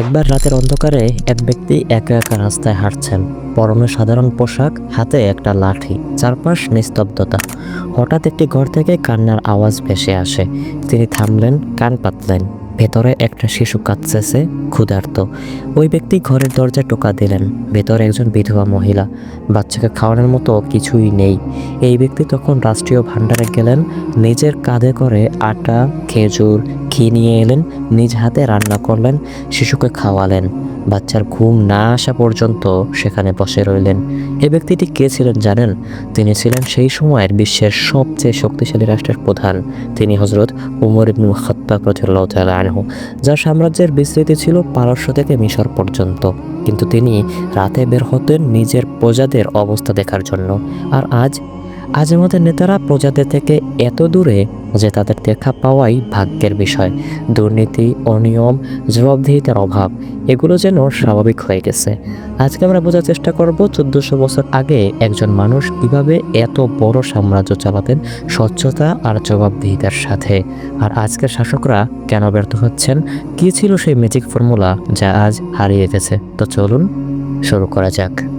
একবার রাতের অন্ধকারে এক ব্যক্তি একা একা রাস্তায় হাঁটছেন। পরনে সাধারণ পোশাক, হাতে একটা লাঠি, চারপাশ নিস্তব্ধতা। হঠাৎ একটি ঘর থেকে কান্নার আওয়াজ ভেসে আসে। তিনি থামলেন, কান পাতলেন। ভেতরে একটা শিশু কাঁদতেছে, ক্ষুধার্ত। ওই ব্যক্তি ঘরের দরজায় টোকা দিলেন। ভেতরে একজন বিধবা মহিলা, বাচ্চাকে খাওয়ানোর মতো কিছুই নেই। এই ব্যক্তি তখন রাষ্ট্রীয় ভাণ্ডারে গেলেন, নিজের কাঁধে করে আটা, খেজুর, ঘি নিয়ে এলেন, নিজ হাতে রান্না করলেন, শিশুকে খাওয়ালেন। বাচ্চার ঘুম না আসা পর্যন্ত সেখানে বসে রইলেন। এই ব্যক্তিটি কে ছিলেন জানেন? তিনি ছিলেন সেই সময়ের বিশ্বের সবচেয়ে শক্তিশালী রাষ্ট্রের প্রধান। তিনি হযরত উমর ইবনুল খাত্তাব রাদিয়াল্লাহু তাআলা আনহু, যার সাম্রাজ্যের বিস্তৃতি ছিল পারস্য থেকে মিশর পর্যন্ত। কিন্তু তিনি রাতে বের হতেন নিজের প্রজাদের অবস্থা দেখার জন্য। আর আজ আমাদের নেতারা প্রজাদের থেকে এত দূরে যে তাদের দেখা পাওয়াই ভাগ্যের বিষয়। দুর্নীতি, অনিয়ম, জবাবদিহিতার অভাব, এগুলো যেন স্বাভাবিক হয়ে গেছে। আজকে আমরা বোঝার চেষ্টা করব 1400 বছর আগে একজন মানুষ কিভাবে এত বড় সাম্রাজ্য চালাতেন স্বচ্ছতা আর জবাবদিহিতার সাথে। আর আজকের শাসকরা কেন ব্যর্থ হচ্ছেন, কী ছিল সেই ম্যাজিক ফর্মুলা যা আজ হারিয়ে গেছে। তো চলুন শুরু করা যাক।